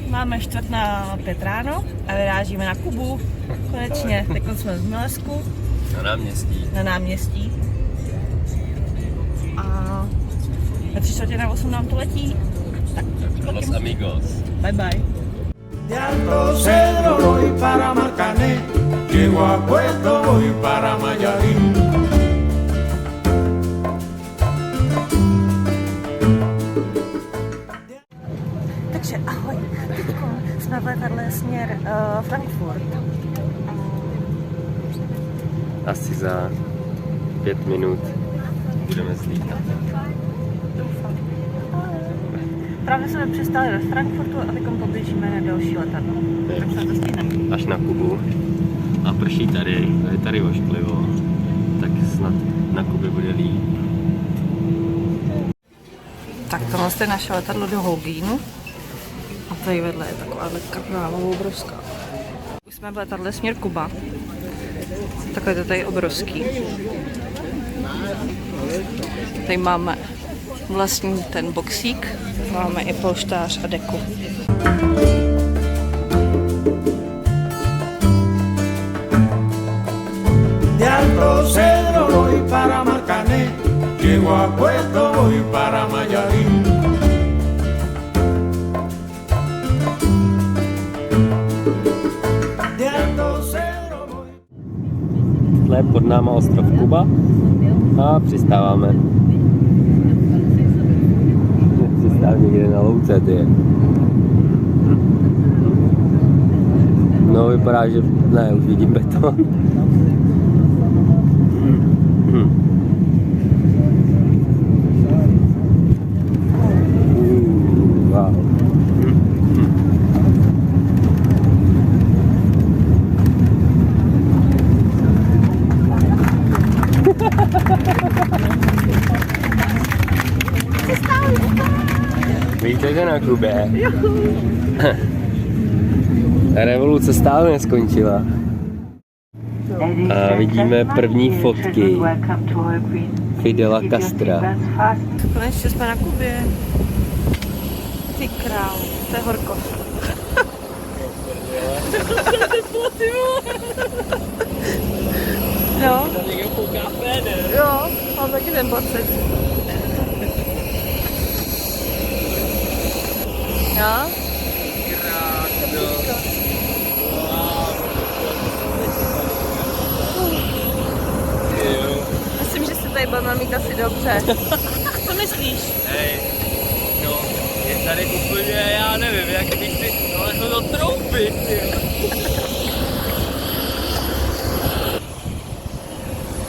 Máme 4:45 ráno a vyrážíme na Kubu. Konečně, teď jsme v Milesku. Na náměstí. A ve 7:45 nám to letí. Tak, Los amigos. Bye bye. De Alto Cedro voy para Marcané, llego a Puerto voy para Mayarín. Takže ahoj, teď jsme v letadle směr Frankfurt. Asi za 5 minut budeme zlítat. Právě jsme přistali ve Frankfurtu a teď poběžíme na další letadlo. Tak se to stihneme. Až na Kubu. A prší tady, je tady ošklivo. Tak snad na Kubě bude líp. Tak tohle je naše letadlo do Holgínu. A tady vedle je taková kráva obrovská. Už jsme v letadle směr Kuba. Takhle to tady je obrovský. Tady máme vlastní ten boxík. Máme i polštář a deku. De Alto Cedro voy para Marcané, llego a Puerto voy para Mayarín. De Alto Cedro voy. Tle pod náma ostrov Kuba a přistáváme. Přistávám někde na louce, ty. No vypadá, že ne, už vidím beton. Wow. Vítejte na Kubě. Revoluce stále neskončila. A vidíme první fotky Fidela Castra. Konečně jsme na Kubě. Ty král, to je horko. Jo. Jo, mám taky ten pocit. Jo? Myslím, že se tady budeme mít asi dobře. Co myslíš? Hej, no, je tady úplně, já nevím, jak bych si nalehl do troupy,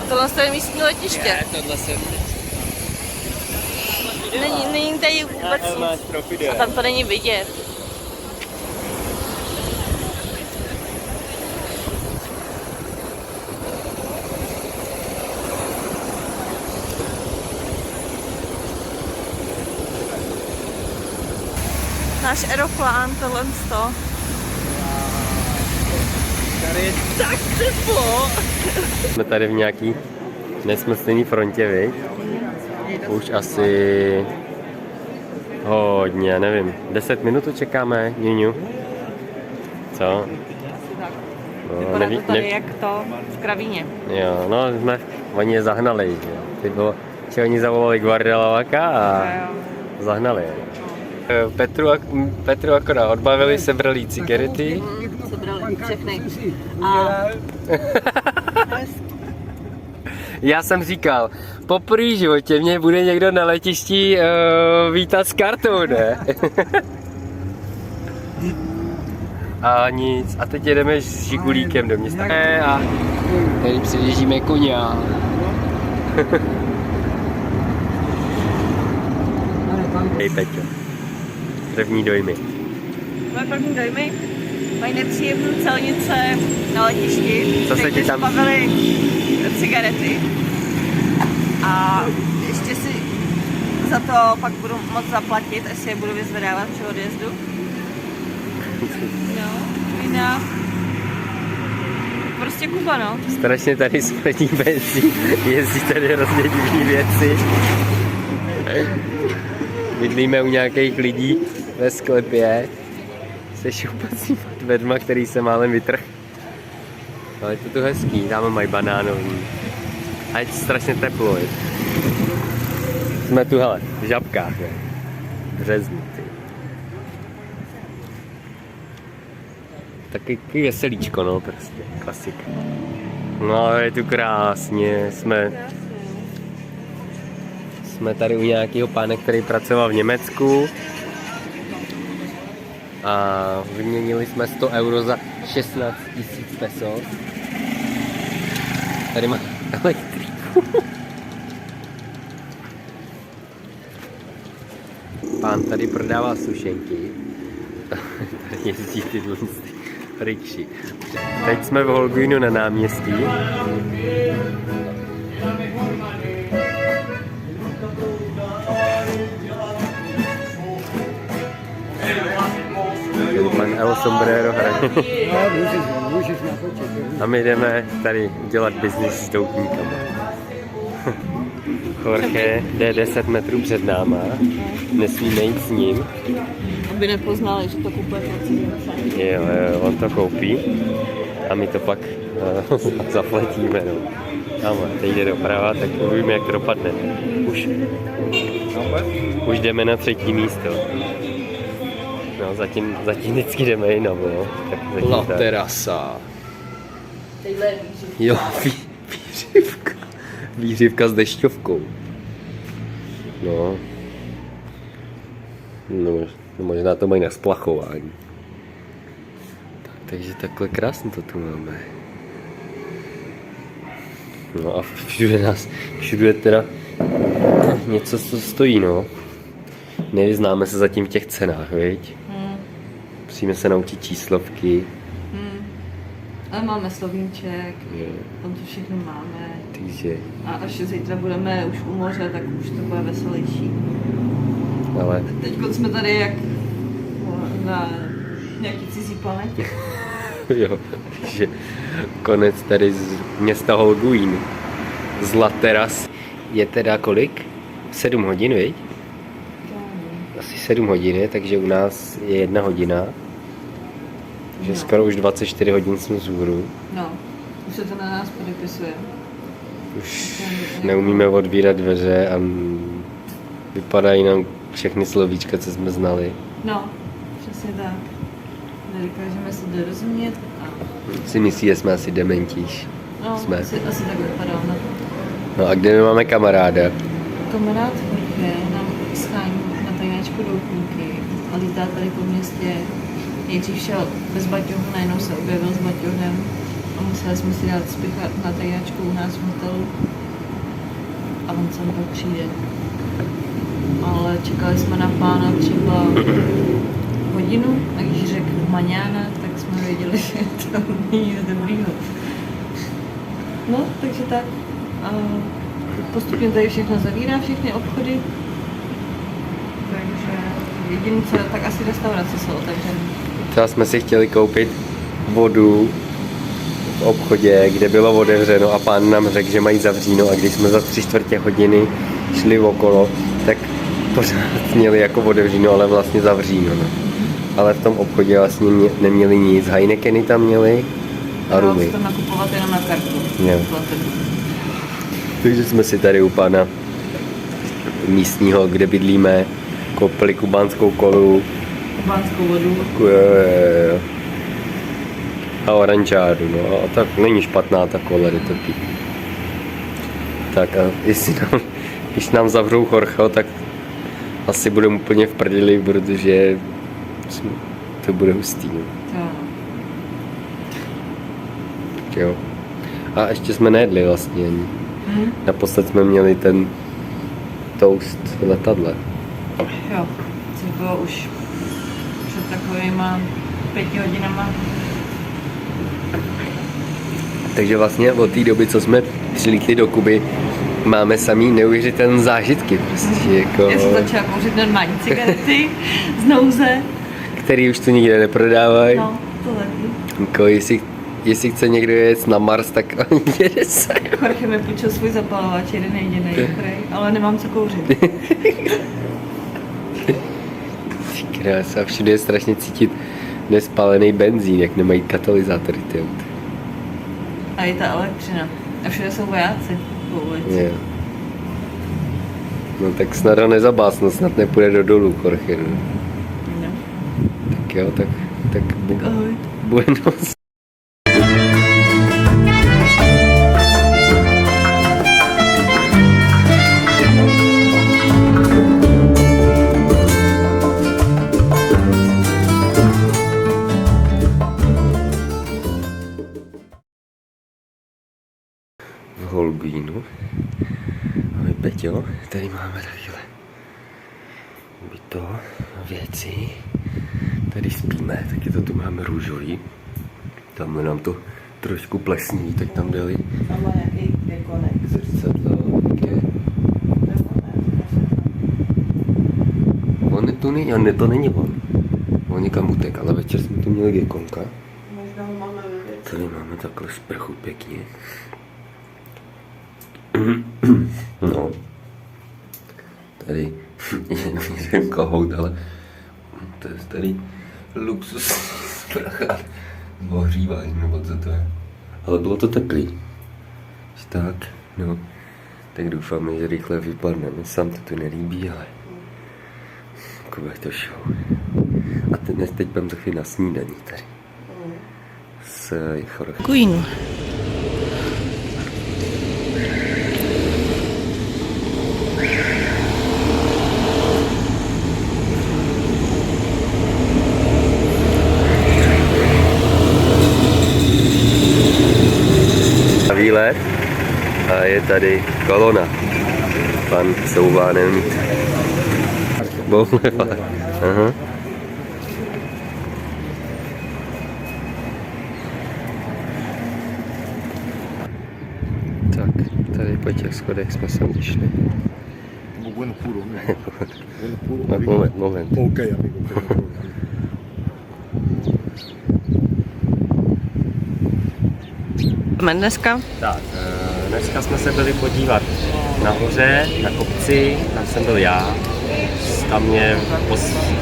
A tohle je místní letiště. tohle jsem... Není tady vůbec nic. A tam to není vidět. Náš aeroplán, tohle to. Tady je tak teplo. Jsme tady v nějaký nesmyslný frontě, viď? Už asi hodně, nevím, 10 minut čekáme, Juňu. Co? No, Vypadá to tady jak to v kravíně. Jo, no oni je zahnali, že? Ty bylo, že oni zavolali Guardiolaka a zahnali je. Petru akorát odbavili, sebrali cigarety. Sebrali všechny. A... Já jsem říkal, po první životě mě bude někdo na letišti vítat s kartou, ne? A nic, a teď jedeme s žigulíkem do města. A tady předjíždíme koňa. Hej Peťo, první dojmy. Moje první dojmy, mají nepříjemnou celnice na letišti. Co se ti tam... Zbavili cigarety. A ještě si za to pak budu moc zaplatit, až si je budu vyzvedávat při odjezdu. No, jinak. Prostě Kuba, no. Strašně tady smrdí benzín, jezdí tady hrozně divný věci. bydlíme u nějakých lidí ve sklepě se šoupacíma dveřma, který se málem vytrh. Ale je to tu hezký, tam mají banánový. A je to strašně teplo. Je. Jsme tu, hele, v Žabkách, ne? V březnu, ty. Taky veselíčko, no, prostě, klasika. No, je tu krásně, jsme tady u nějakého pána, který pracoval v Německu. A vyměnili jsme 100 euro za 16 000 pesos. Tady má elektriku. Pán tady prodává sušenky. Tady jezdí ty rikši. Teď jsme v Holguínu na náměstí. Pan El Sombrero hraje. A my jdeme tady dělat biznis s doutníkama. Jorge jde 10 metrů před náma. Nesmíme jít s ním. Aby nepoznali, že to kupuje Jo, on to koupí. A my to pak zaplatíme. No. Tamhle, teď jde doprava, tak uvidíme, jak to dopadne. Už jdeme na 3. místo. No, zatím vždycky jdeme jinam, no. La terasa. Jo, výřivka s dešťovkou. No. Možná to mají na splachování. Takže takhle krásně to tu máme. No a všude teda něco, co stojí, no. Nevyznáme se zatím v těch cenách, viď? Musíme se naučit číslovky. Ale máme slovíček, tam to všechno máme. Takže... A až zítra budeme už u moře, tak už to bude veselější. Ale... Teď jsme tady jak na nějaký cizí planetě. Jo, takže konec tady z města Holguín. Z La Terras je teda kolik? 7 hodin, viď? Asi 7 hodin, takže u nás je 1 hodina. Takže skoro už 24 hodin jsme vzhůru. No, už se to na nás podepisuje. Už neumíme otvírat dveře a vypadají nám všechny slovíčka, co jsme znali. No, přesně tak. Nedokážeme se dorozumět a... Si myslí, že jsme asi dementíš. No, jsme. Asi tak vypadá na to. No a kde my máme kamaráda? Kamarád Jorge nám schání na tajnáčku doutníky a lítá tady po městě. Nejdřív šel bez baťohu, najednou se objevil s baťohem a museli jsme si dát spěchat na tajnáčku u nás v hotelu a on sem pak přijde. Ale čekali jsme na pána třeba hodinu a když řekl maňána, tak jsme věděli, že to není nic dobrýho. No, takže tak. A postupně tady všechno zavírá, všechny obchody. Takže jediné co, tak asi restaurace jsou otevřené. Třeba jsme si chtěli koupit vodu v obchodě, kde bylo otevřeno a pán nám řekl, že mají zavříno a když jsme za 3/4 hodiny šli okolo, tak pořád měli jako otevříno, ale vlastně zavříno. No. Ale v tom obchodě vlastně neměli nic. Heinekeny tam měli a rumy. Tam nakupovat jenom na kartu. Jo. Takže jsme si tady u pana místního, kde bydlíme, koupili kubánskou kolu. Kubánskou vodu. Jo. A oranžádu, no a tak není špatná ta kola, jde to pít. Tak a když nám zavřou Jorgeho, tak asi budeme úplně v prdeli, protože to bude hustý. No. Jo. A ještě jsme nejedli vlastně ani. Naposled jsme měli ten toast v letadle. Jo, což bylo už před takovýma 5 hodinama. Takže vlastně od té doby, co jsme přilítli do Kuby, máme samý neuvěřitelné zážitky. Prostě jako... Já jsem začala kouřit normální cigarety z nouze. Který už tu nikde neprodávají. No, to taky. Jako jestli chce někdo jet na Mars, tak jede se. Jorge mi půjčil svůj zapalovač, jeden jedinej, ale nemám co kouřit. krás. A všude je strašně cítit nespálený benzín, jak nemají katalyzátory ty auta. A je ta elektřina. A všude jsou vojáci po ulici. Jo. No tak snad ho nezabásno, snad nepůjde do dolů, Jorge. No. No. Tak jo, tak Tak ahoj. buenos. V Holguínu. Ahoj Peťo, tady máme takhle byto, věci. Tady spíme, taky to tu máme růžový. Tamhle nám to trošku plesní, tak tam byly Tam má nějaký dekonek. zrcadlo. On tu není, ne, to není on. On někam utek, ale večer jsme tu měli gekonka. Možná ho máme ve věci. Tady máme takhle sprchu pěkně. No. Tady jeden kohout, ale to je tady luxus sprcha. Ohřívání, nebo co to je. Ale bylo to teplý. Tak, no. Tak doufáme, že rychle vypadne. Mně sám to tu nelíbí, ale takové to show. A teď budeme za chvíli na snídaní tady. S Jorge. Queen. Výlet a je tady kolona. Pan souvá nemít. Aha. Tak, tady po těch schodech jsme sem vyšli. Bueno puro, ¿no? Bueno puro. Moment. Ok, amigo. Jsme dneska? Tak, dneska jsme se byli podívat nahoře, na kopci, tam jsem byl já. Tam mě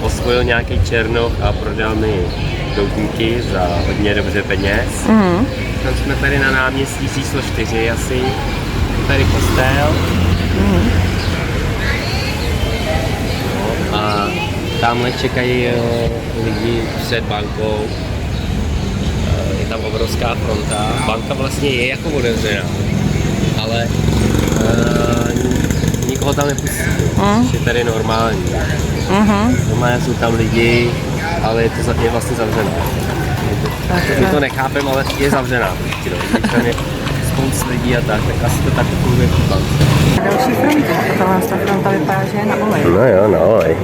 osvojil nějaký černoch a prodal mi doutníky za hodně dobře peněz. Tam jsme tady na náměstí číslo 4 asi. Tady kostel. No, a tamhle čekají lidi před bankou. Je tam obrovská fronta. Banka vlastně je jako otevřená, ale nikoho tam nepustí. Je tady normální. Normálně jsou tam lidi, ale je vlastně zavřená. My to nechápeme, ale je zavřená. Když tam je spousta lidí a tak asi to tak funguje v bance. Další fronta. Tohle fronta vypadá, že je na olej. No jo, na olej.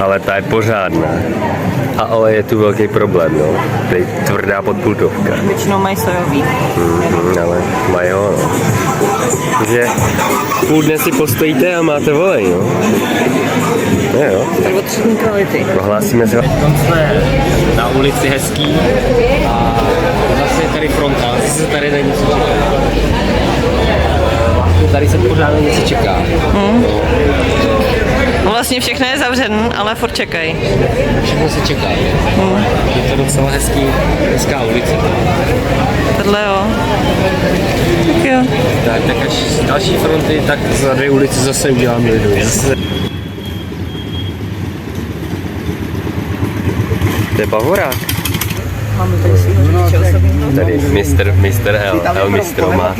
Ale ta je pořádná. A olej je tu velký problém, no. To je tvrdá podpultovka. Většinou mají sojový. Ale mají ho, no. Takže půl dne si postojíte a máte olej, no. No jo. Prvotřídní kvality. Prohlásíme se. Jsme na ulici hezký a zase je tady fronta, zase tady není nic čeká. Tady se pořád něco čeká. No vlastně všechno je zavřené, ale furt čekají. Všechno se čeká. Je to docela hezká ulice. Tohle jo. Tak jo. Tak až z další fronty, tak za 2 ulice zase uděláme lidu. To je Bavorák. Máme tady svýho řidiče osobního. Tady Mr. El Mistro má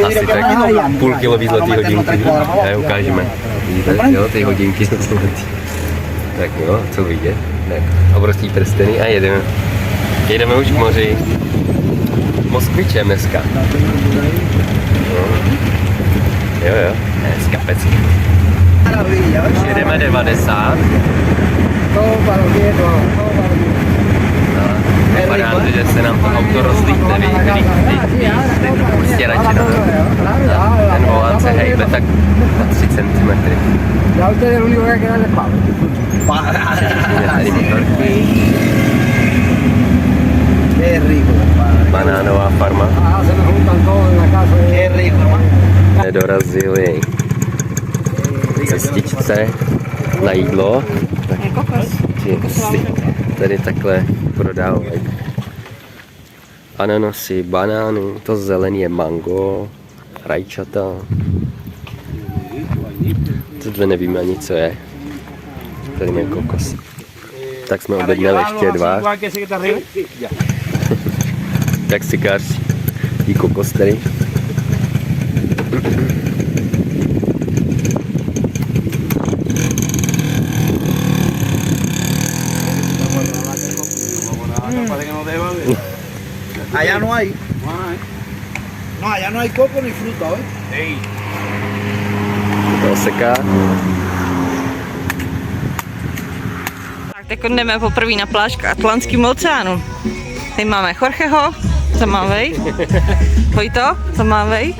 asi tak půlkilový zlatý hodinky. A je ukážeme. Vidíte, jo, ty hodinky jsou zlatý. Tak jo, co vidět? Tak, obrovský prsteny a jedeme. Jedeme už k moři. Moskvičem dneska. Jo, dneska pecky. Jedeme 90. Vypadá to, že se nám to auto rozlítne, prostě radši ten volán se hejbe tak na 3 cm. Ya usted es el único que queda de palo. Tady motorky, Qué rico, compadre. banánová farma. Ah, se nos juntan todos en la casa. Qué rico, hermano. Dorazili cestičce na jídlo. Je kokos. si tady takhle prodávají ananasy, banány, to zelený je mango, rajčata. Tohle nevíme ani co je. Tady je kokos. Tak jsme objednali ještě 2. Taxikář jí kokos tady. Allá no hay. No, allá no hay coco ni fruta, ¿eh? To seká. Tak teď jdeme poprvé na pláž k Atlantskému oceánu. Tady máme Jorgeho, zamávej. Vojto, zamávej.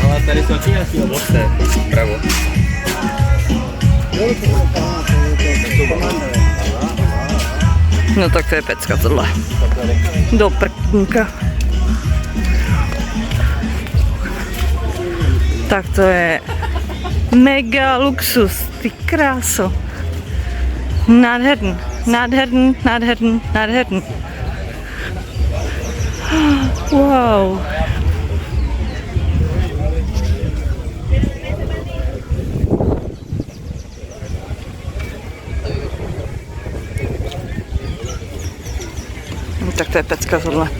Ale tady jsou nějaký ovoce. Bravo. No tak to je pecka tohle. Do prkníka. Tak to je mega luxus, ty kráso. Nádherný, nádherný, nádherný, nádherný. Wow. No, tak to je pecka tohle.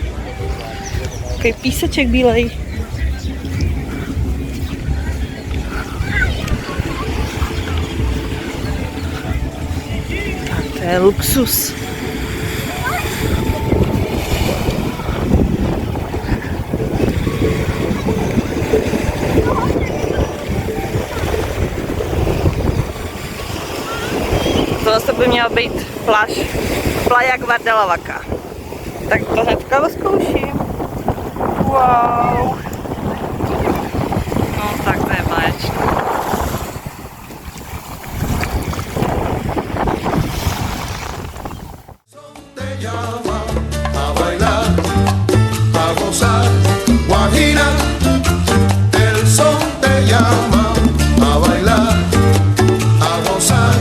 Takový píseček bílej. Tak to je luxus. Tohle by měla být pláž Playa Guardalavaca. Tak to hnedka vyzkouším. Wow. No tak to je báječné. Te llama a bailar, a gozar, Guajira, el son te llama a bailar, a gozar.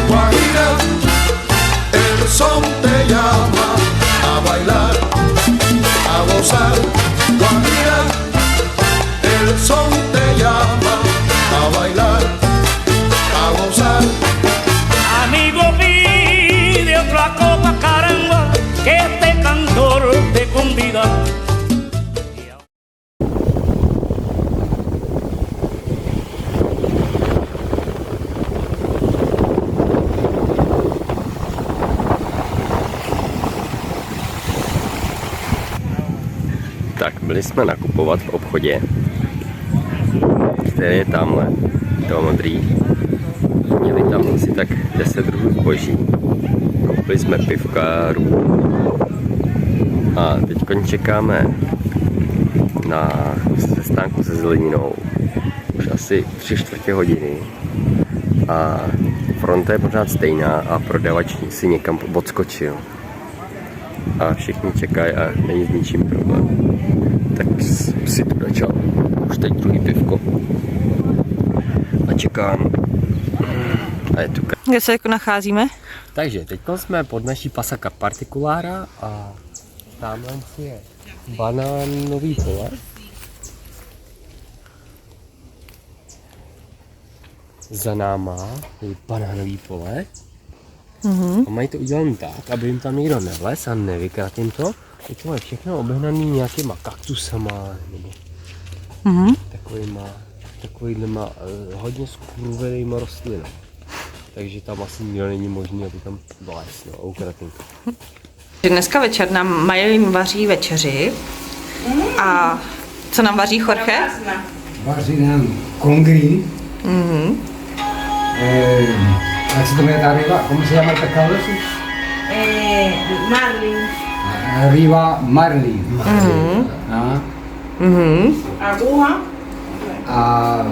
Guajira, el son te llama a bailar, a gozar. Guajira, el son te llama a bailar, a gozar. Amigo, pide otra copa, caramba, que este cantor te convida. Tak, byli jsme nakupovat v obchodě, který je tamhle, to modrý. Měli tam asi tak 10 druhů zboží. Koupili jsme pivka, rům. A teď čekáme na zastánku se zeleninou. Už asi 3/4 hodiny. A fronta je pořád stejná a prodavač si někam odskočil. A všichni čekají a není s ničím problém. Tak si tu začal už teď druhý pivko. A čekám. A je tu Kde se jako nacházíme? Takže teď jsme pod naší pasaka partikulára a tamhle je banánový pole. Za náma je banánový pole. A mají to udělané tak, aby jim tam nikdo nevlez a nevykradl jim to. Je to všechno obehnaný nějakýma kaktusama nebo takovýma hodně skurvenýma rostlinami. Takže tam asi nikdo není možný, aby tam vlez a ukradl jim to. Dneska večer nám Majlin vaří večeři. A co nám vaří Jorge? Vaří nám congrí. Jak se to jmenuje ta ryba? ¿Cómo se llama el pescado ese? Marlin. Ryba marlin. Aguja. A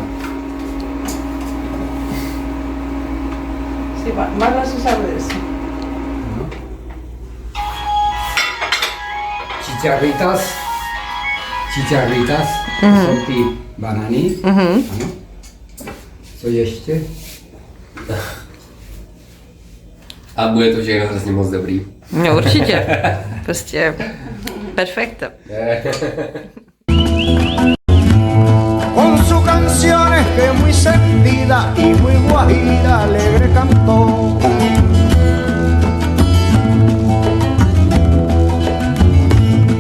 Sí, van a usar de eso. čicharritas, to jsou ty banany. Ano. Co ještě? A bude to všechno hrozně moc dobrý. No určitě. Prostě perfekto. Con sus canciones que muy sentida y muy guajira alegre cantó.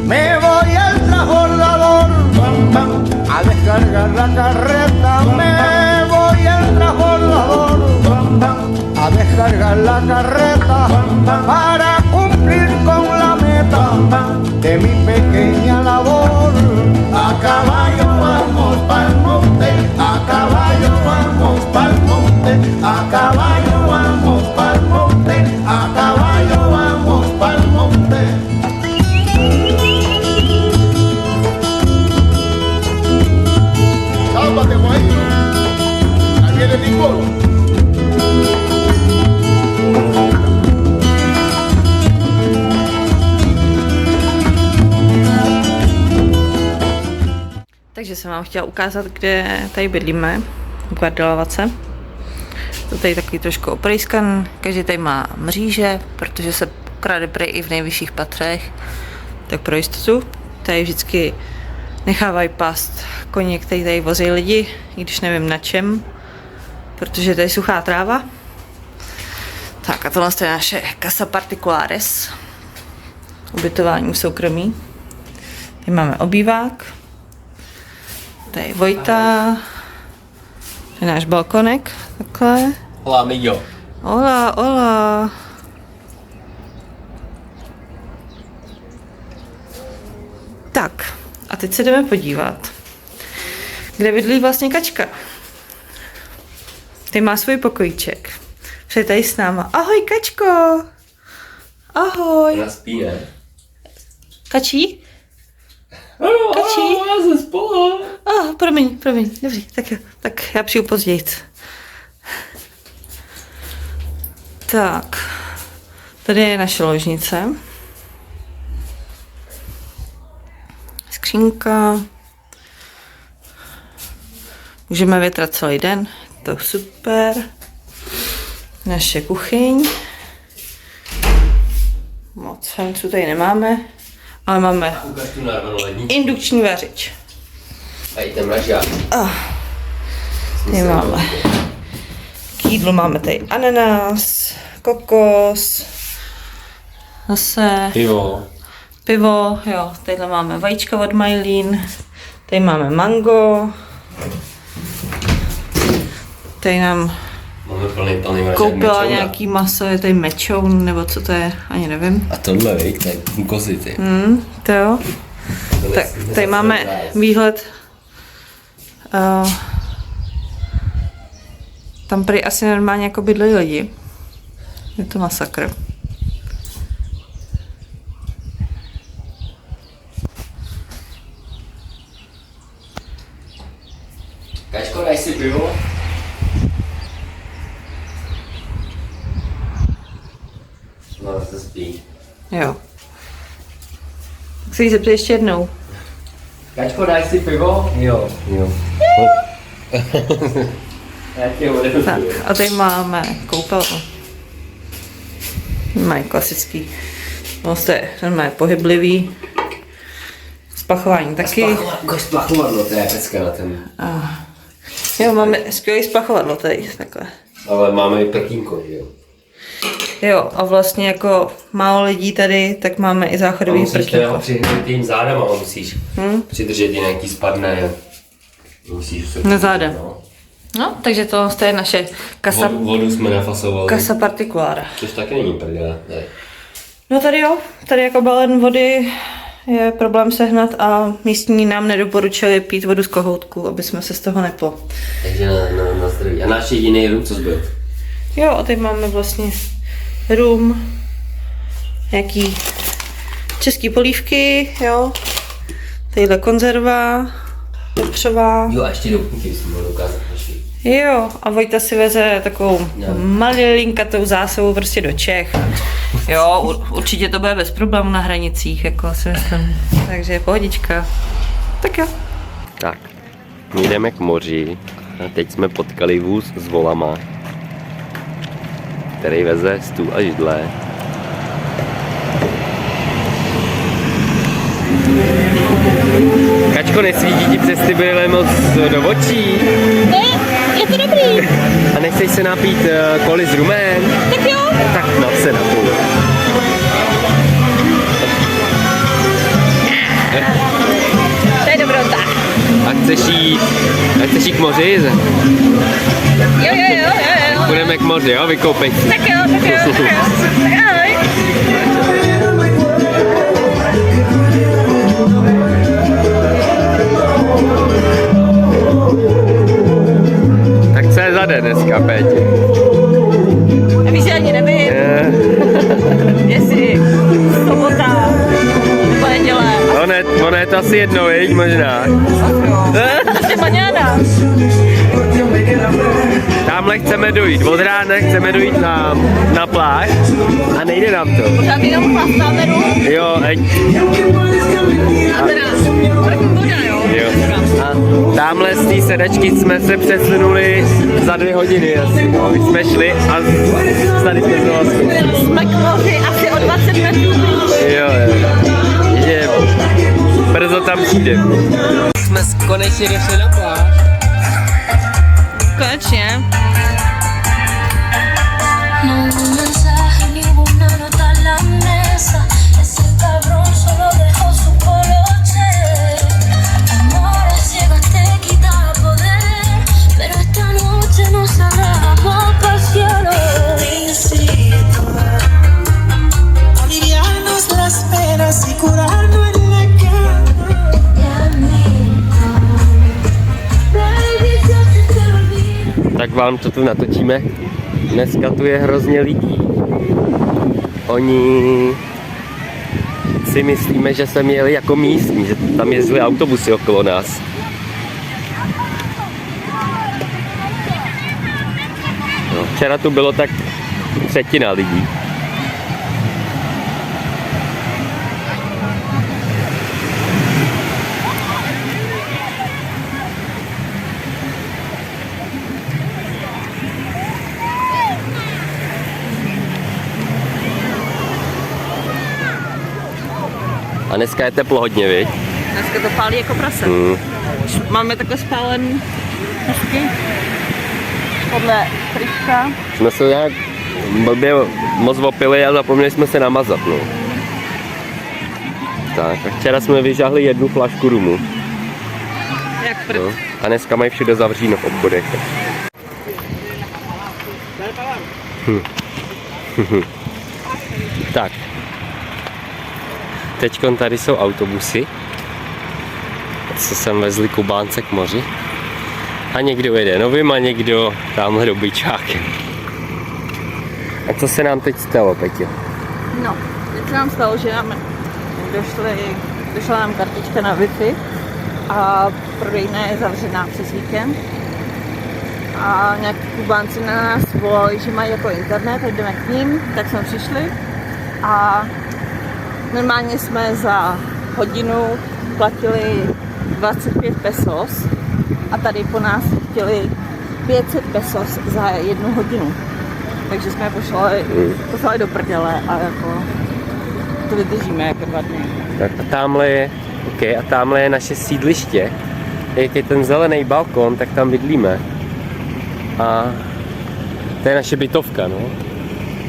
Me voy al transbordador a descargar la carreta. Me voy al transbordador a descargar la carreta para cumplir con la meta de mi pequeña labor. A caballo vamos pa'l monte, a caballo vamos pa'l monte, a caballo vamos pa'l monte, a caballo vamos pa'l monte. Sálvate, guayo. Ahí viene Nicolo. Takže jsem vám chtěla ukázat, kde tady bydlíme, v Guardelovace. To tady takový trošku oprejskan, každý tady má mříže, protože se krade prej i v nejvyšších patrech. Tak pro jistotu, tady vždycky nechávají pást koně, který tady vozí lidi, i když nevím na čem, protože tady je suchá tráva. Tak a tohle je naše Casa Particulares, ubytování v soukromí. Tady máme obývák. Tady je Vojta, to je náš balkonek, takhle. Hola, amigo. Hola, hola. Tak, a teď se jdeme podívat, kde bydlí vlastně Kačka. Tady má svůj pokojíček. Přijde tady s náma. Ahoj, Kačko. Ahoj. Ona spí, ne? Kačí? Ano, Kačí? já jsem spala. Promiň, dobře, tak jo, tak já přijdu později. Tak, tady je naše ložnice. Skřínka. Můžeme větrat celý den, to je super. Naše kuchyň. Moc hrnců tady nemáme, ale máme Ukaž tu narvanou ledničku. indukční vařič. A i ten mražák. Tady máme. K jídlu máme tady ananas, kokos, zase pivo, jo, tadyhle máme vajíčka od Mylene, tady máme mango, tady nám Máme plný mražák. koupila mečouna. nějaký maso, je tady mečoun, nebo co to je, ani nevím. A tohle, víš, to je kozy, ty. To jo. Tak, tady máme výhled. Tam prý asi normálně jako bydlí lidi. Je to masakr. Kačko, daj si pivo? No, se spí. Jo. Tak se jí zeptej ještě jednou. Kačko, daj si pivo? Jo. Já tě odepiju. Tak, a tady máme koupelnu. Mají klasický. No, to je normálně pohyblivý. Spachování taky. Ukaž splachovadlo, to je pecka na ten. Jo, máme skvělý spachovadlo tady, takhle. Ale máme i prkínko, že jo? Jo, a vlastně jako málo lidí tady, tak máme i záchodový Musíš prkínko. teda přidržet tím zádama, musíš přidržet, jinak ti spadne. Musíš se Na záda. No, takže to je naše Casa, Vodu jsme nafasovali. Casa Particulara. Což taky není prdele. No tady jo, tady jako balén vody je problém sehnat a místní nám nedoporučili pít vodu z kohoutku, aby jsme se z toho neplo. Takže na zdraví. A náš jediný rum, co zbyl? Jo, a teď máme vlastně rum, nějaký český polívky, jo, tadyhle konzerva, vepřová. Jo, a ještě doutníky jsem mohl ukázat. Jo, a Vojta si veze takovou malilinkatou zásobu prostě do Čech. Jo, určitě to bude bez problémů na hranicích, jako si myslím. Takže pohodička. Tak jo. Tak, my jdeme k moři a teď jsme potkali vůz s volama, který veze stůl a židle. Kačko, nesvítí ti přes ty brýle moc do očí? Ne, je to dobrý. A nechceš se napít koli s rumem? Tak jo. Tak no, se napůj. To je dobrota. A chceš jít k moři? Jo. Půjdeme k moři, jo? Vykoupej si. Tak jo. Tak ahoj. Tak co je za den dneska, Péti? A víš, že ani nevím, jestli sobota, nebo neděle. Ono je to asi jedno, viď, možná. Ještě maňána. Tamhle chceme dojít, od rána chceme dojít na pláž a nejde nám to. Pořád jenom chlastáme rum. Jo, ať. A teda, vrchní voda, jo? Jo. A tamhle z té sedačky jsme se přesunuli za 2 hodiny asi. No. My jsme šli a stali jsme znovu. Jsme k moři asi o 20 metrů. Jo. Že brzo tam přijdeme. Jsme konečně došli na pláž. Konečně. No hubo mensaje ni una nota en la mesa. Ese cabrón solo dejó su poloche. Amores ciegos te quita poder, pero esta noche nos agarramos pa'l cielo. Aliviarnos las penas y curarnos en la cama. Baby, yo te quiero olvidar. Tak vám to tu natočíme. Dneska tu je hrozně lidí. Oni si myslíme, že jsme jeli jako místní, že tam jezdili autobusy okolo nás. No, včera tu bylo tak 1/3 lidí. A dneska je teplo hodně, viď? Dneska to pálí jako prase. Máme takhle spálený hezky. Podle trička. Jsme se nějak blbě moc opili a zapomněli jsme se namazat, no. Tak a včera jsme vyžahli 1 flašku rumu. Jak prd. No. A dneska mají všude zavříno v obchodech. Tak. Teďkon tady jsou autobusy, co sem vezli Kubánce k moři. A někdo jede novým a někdo tamhle do Byčákem. A co se nám teď stalo, Petě? No, teď se nám stalo, že nám došla nám kartička na Wi-Fi a prodejna je zavřená přes víkend. A nějaký Kubánci na nás volali, že mají jako internet, tak jdeme k ním, tak jsme přišli a normálně jsme za hodinu platili 25 pesos a tady po nás chtěli 500 pesos za 1 hodinu. Takže jsme poslali do prdele a jako to vydržíme jako 2 dny. Tak a tamhle je naše sídliště. Jak je ten zelený balkon, tak tam bydlíme. A to je naše bytovka, no.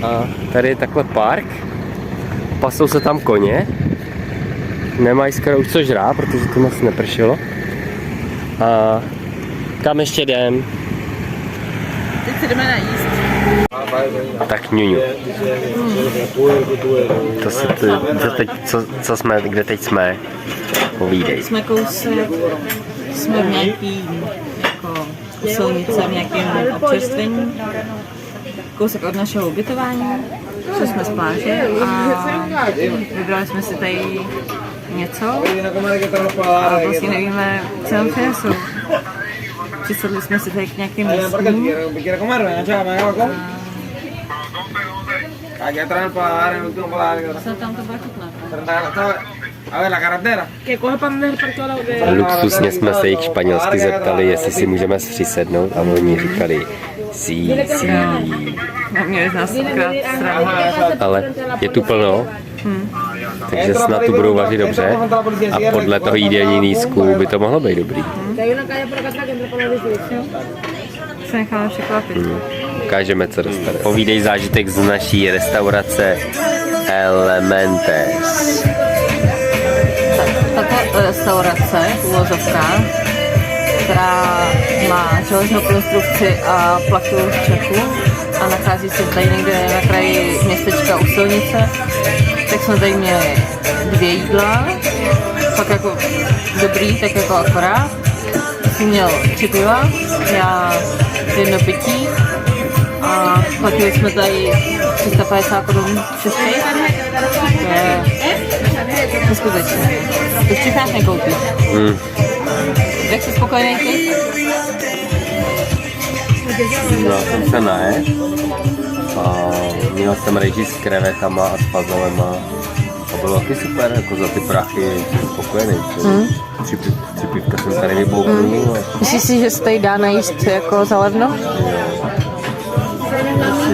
A tady je takhle park. Pasou se tam koně. Nemají skoro už co žrát, protože to moc nepršelo. A kam ještě jdem? Teď si jdeme najíst. Tak ňuňu. Kde teď jsme? Povídej. Jsme kousek, jsme v nějaký jako silnice, v nějakém občerstvení. Kousek od našeho ubytování. Šli jsme z pláže a vybrali jsme si tady něco a vlastně nevíme, co nám přinesou. Přisedli jsme si tady k nějakým místním. Co tam to bude chutná? Luxusně jsme se jich španělsky zeptali, jestli si můžeme přisednout a oni říkali sí. Měli z nás krát stranu. Ale je tu plno, takže snad tu budou vařit dobře a podle toho jídelní lístku by to mohlo být dobrý. Se necháme překvapit. Ukážeme, co dostane. Povídej zážitek z naší restaurace Elementes. Tato restaurace v uvozovkách, která má železnou konstrukci a plachtovou střechu a nachází se tady někde na kraji městečka u silnice, tak jsme tady měli 2 jídla, pak jako dobrý, tak jako akorát. Jsem měl 3 piva, já 1 pití a platili jsme tady 350 korun českých. To je neskutečné. To v Čechách nekoupíš. Jak jsi spokojený ty? No, jsem se najet a měl jsem rejži s krevetama a s fazolema a bylo taky super, jako za ty prachy jsem spokojený. 3 pivka jsem tady vybouchnul. Myslíš si, že se tady dá najíst jako za levno?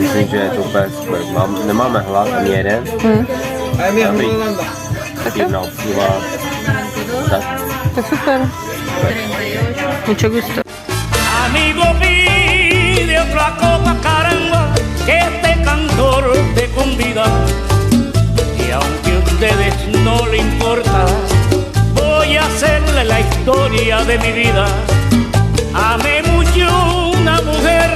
Myslím, že je to úplně super. Nemáme hlad ani jeden. Jedna obsluha. Tak super. Mucho gusto. Amigo, pide otra copa, caramba, que este cantor te convida. Y aunque a ustedes no le importa, voy a hacerle la historia de mi vida. Amé mucho una mujer,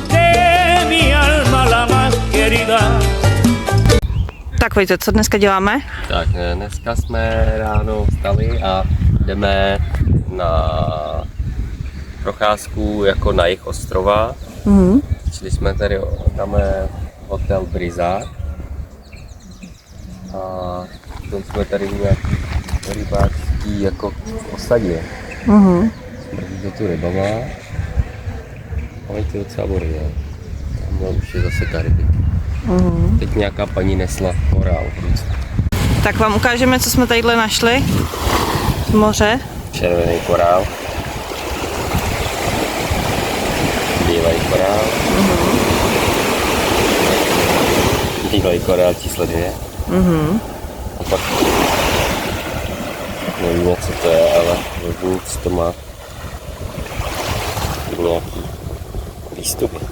de mi alma la más querida. Tak Vojto, co dneska děláme? Tak dneska jsme ráno vstali a jdeme na procházku jako na jih ostrova. Šli jsme tady, tam je hotel Brizard a potom jsme tady v nějaký rybářský jako v osadě. Brzí tu rybama, ale to je docela borně. Tam už je zase Karibik. Teď nějaká paní nesla korál v ruce. Tak vám ukážeme, co jsme tadyhle našli z moře. Červený korál. Bílej korál. Bílej korál číslo 2. A pak nevím, co to je, ale vůbec to má nějaký výstupy.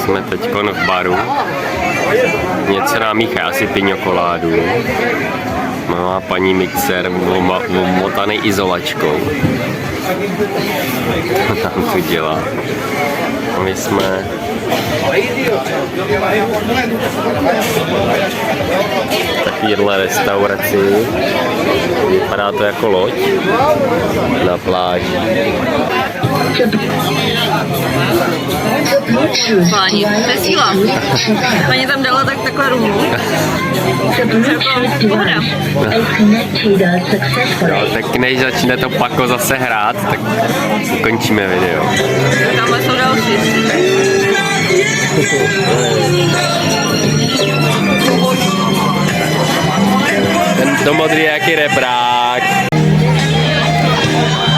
Jsme teď v baru. Něco nám míchá, asi piňokoládu. Má paní mixer omotaný izolačkou. To tam tu dělá. A my jsme v takovéhle restauraci. Vypadá to jako loď na pláži. Páni, to je síla. Paní tam dala takhle rumu. No, tak než začne to Pako zase hrát, tak ukončíme video. Tamhle jsou další. To modrý je jaký reprák.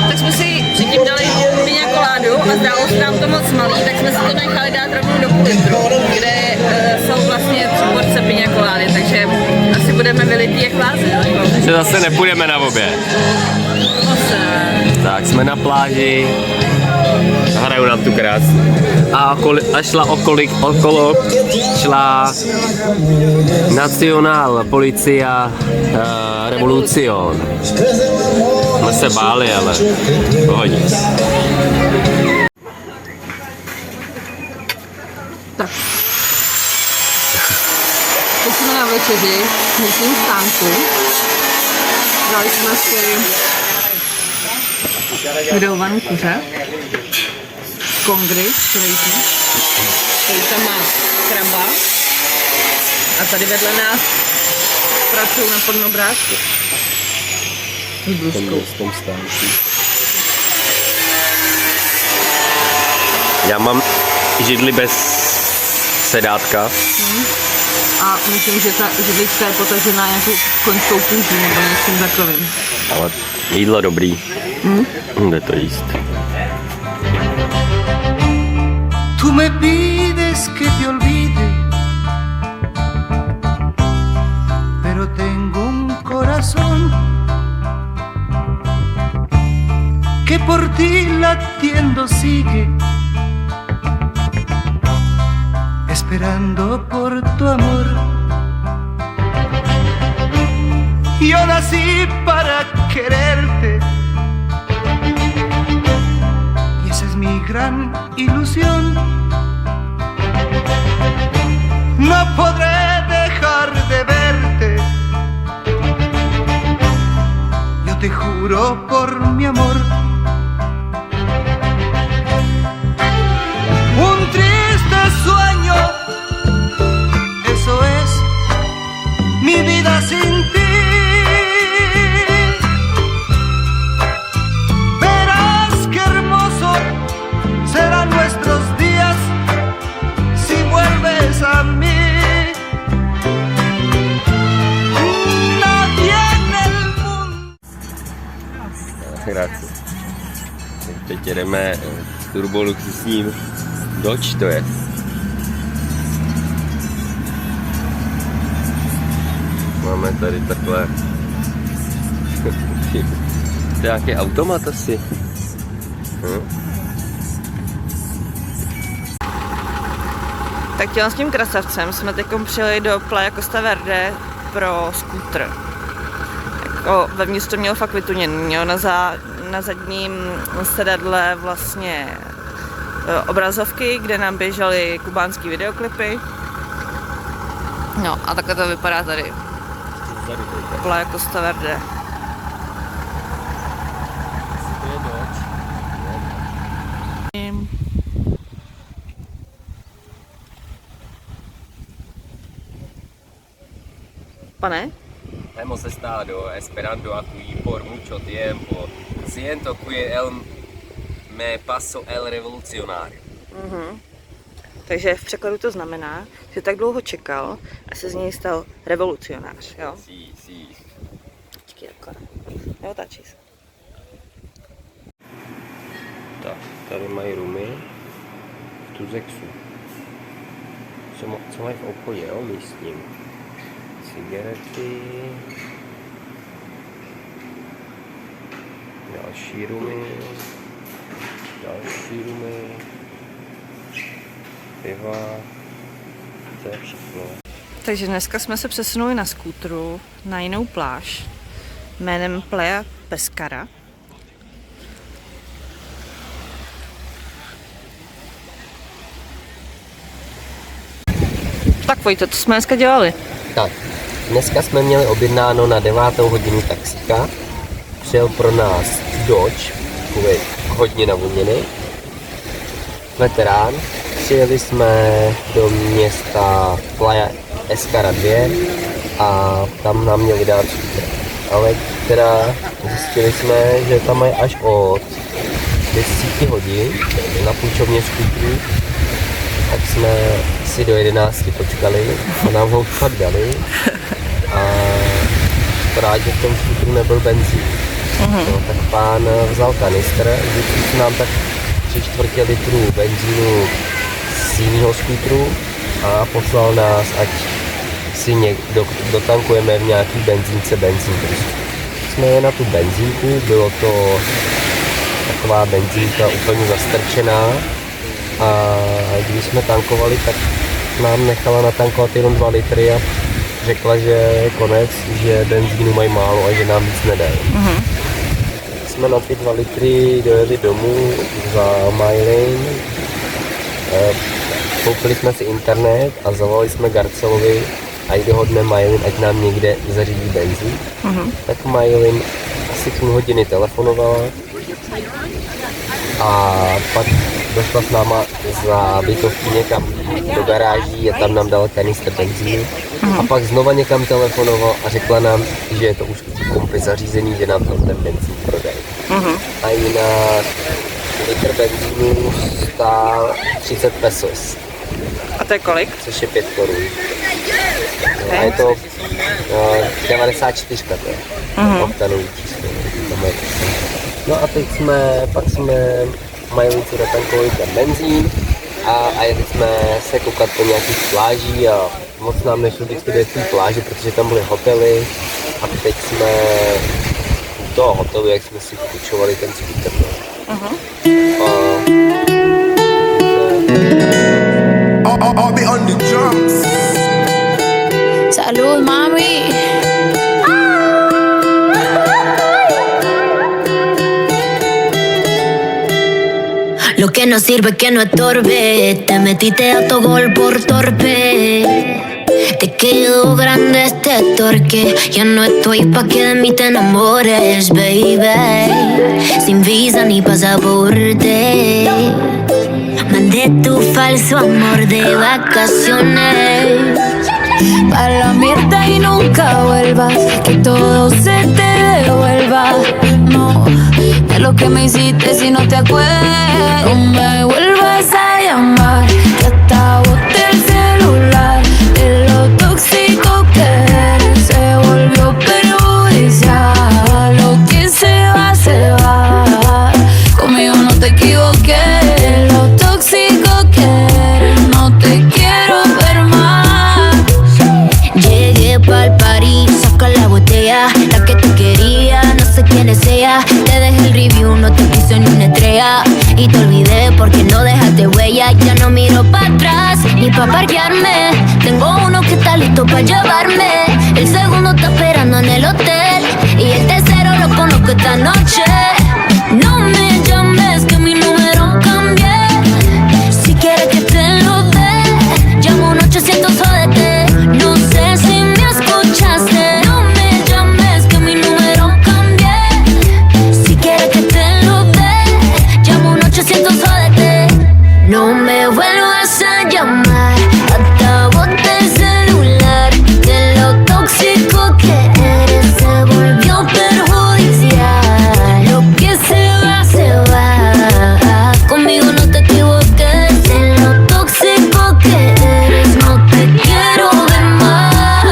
Tak jsme si předtím dali piňakoládu a zdálo se nám to moc malý, tak jsme si to nechali dát rovnou do půl litru, kde jsou vlastně 3 porce piňakolády, takže asi budeme vylitý jak vázy. Že zase nepůjdeme na oběd. Tak jsme na pláži. Hrajou nám tu krásně. A šla okolo šla Nacional Policia Revolucion. Jsme se báli, ale pohodě. Tak. Teď jsme na večeři, v dnešním stánku. Dali jsme si grilovanou kuře. Kongry, který tam má kramba. A tady vedle nás pracují na pornobrátku. V tom stánku. Já mám židli bez sedátka. A myslím, že ta židlička je potažená nějakou koňskou kůží nebo něčím takovým. Ale jídlo dobrý. Jde to jíst. Tú me pides que te olvide, pero tengo un corazón que por ti latiendo sigue, esperando por tu amor. Yo nací para quererte y esa es mi gran ilusión. No podré dejar de verte, yo te juro por mi amor. Un triste sueño, eso es mi vida sin ti. Verás qué hermoso serán nuestros días si vuelves a mí. Nadie en el mundo. Grazie. Teď jedeme turboluxusním Dodge to je. Máme tady takhle. To je nějaký automat asi. Tak těm s tím krasavcem jsme teď přijeli do Playa Costa Verde pro skútr. Jako vevnitř to mělo fakt vytuněný. Mělo na zadním sedadle vlastně obrazovky, kde nám běžely kubánský videoklipy. No a takhle to vypadá tady. Playa Costa Verde. Pane? Hemos estado esperando aquí por mucho tiempo. Siento que él me pasó el revolucionario. Takže v překladu to znamená, že tak dlouho čekal a se z něj stal revolucionář, jo? Sí. Počkej, jako neotáčej se. Tak, tady mají rumy v Tuzexu. Co mají v obchodě, jo, místním? Cigarety. Další rumy. Piva. To je všechno. Takže dneska jsme se přesunuli na skútru na jinou pláž jménem Playa Pescara. Tak Vojto, co jsme dneska dělali? Tak, dneska jsme měli objednáno na 9. hodinu taxíka. Přijel pro nás Dodge, takový hodně navoněný. Veterán. Přijeli jsme do města Playa Pescara 2 a tam nám měli dát skútr. Ale teda zjistili jsme, že tam mají až od 10 hodin na půjčovně skútrů. Tak jsme si do 11 počkali a nám ho fakt dali. A rád, že v tom skútru nebyl benzín. No, tak pán vzal kanistr, vypíš nám tak 3/4 litru benzínu z jiného skútru a poslal nás, ať si dotankujeme v nějaký benzínce benzín. Jsme jeli na tu benzínku, bylo to taková benzínka úplně zastrčená a když jsme tankovali, tak nám nechala natankovat jenom 2 litry a řekla, že je konec, že benzínu mají málo a že nám víc nedají. Jsme na ty 2 litry dojeli domů za MyLane. Koupili jsme si internet a zavolali jsme Garcelovi, ať dohodne MyLane, ať nám někde zařídí benzín. Tak MyLane asi půl hodiny telefonovala a pak došla s náma za bytovky někam do garáží a tam nám dala kanister benzínu. A pak znova někam telefonoval a řekla nám, že je to už kompy zařízený, že nám tam ten benzín prodají. A jinak litr benzínu stál 30 pesos. A to je kolik? Což je 5 korun. No, a je to 94 to je. Oktanový číslo. No a teď pak jsme majelici natankovali ten benzín a jeli jsme se koukat po nějakých pláží a moc nám nešlo vždycky do té pláže, protože tam byly hotely a teď jsme u toho hotelu, jak jsme si půjčovali ten skúter. Salud, mami. Lo que no sirve que no estorbe. Te metiste a tu gol por torpe. Te quedó grande este torque. Ya no estoy pa' que de mí te enamores, baby. Sin visa ni pasaporte. Mandé tu falso amor de vacaciones pa' la mierda y nunca vuelvas. Que todo se te devuelva. No, de lo que me hiciste si no te acuerdas. No me vuelvas a llamar, que hasta boté el celular. De lo tóxico que eres se volvió perjudicial. Lo que se va. Conmigo no te equivoqué. Lo tóxico que eres, no te quiero ver más. Llegué pa'l party, saca la botella, la que te quería, no sé quién es ella. Te dejé el review, no te puse ni una estrella. Y te olvidé porque no dejaste huella. Ya no miro para atrás, ni pa' parquearme. Tengo uno que está listo pa' llevarme. El segundo está esperando en el hotel. Y el tercero lo conozco esta noche. No me llames que mi número cambié. Si quieres que te lo dé, llamo un 800 jódete. No sé si me escuchaste. No me llames que mi número cambié. Si quieres que te lo dé, llamo un 800 jódete. No me vuelvas a llamar, hasta boté el celular. De lo tóxico que eres se volvió perjudicial. Lo que se va. Conmigo no te equivoques. De lo tóxico que eres no te quiero ver más.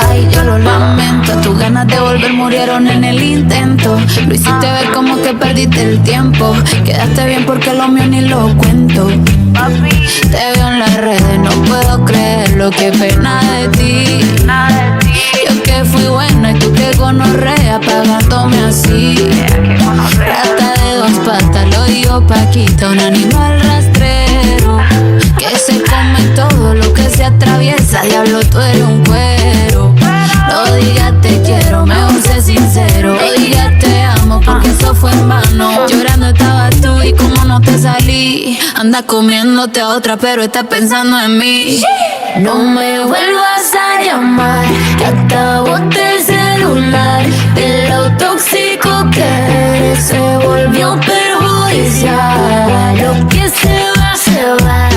Ay, yo lo lamento. Tus ganas de volver murieron en el intento. Lo hiciste ver como que perdiste el tiempo. Quedaste bien porque lo mío ni lo cuento. Te veo en las redes, no puedo creerlo. Qué pena de ti. Yo que fui buena y tú que gonorrea pagándome así. Rata de dos patas, lo digo Paquita, un animal rastrero que se come todo lo que se atraviesa. Diablo, tú eres un cuero. No digas te quiero, mejor sé sincero. No digas te amo porque eso fue en vano. Llorando estabas tú y como no te salí. Andas comiéndote a otra pero estás pensando en mí. No me vuelvas a llamar, que hasta boté el celular. De lo tóxico que eres se volvió perjudicial. Lo que se va.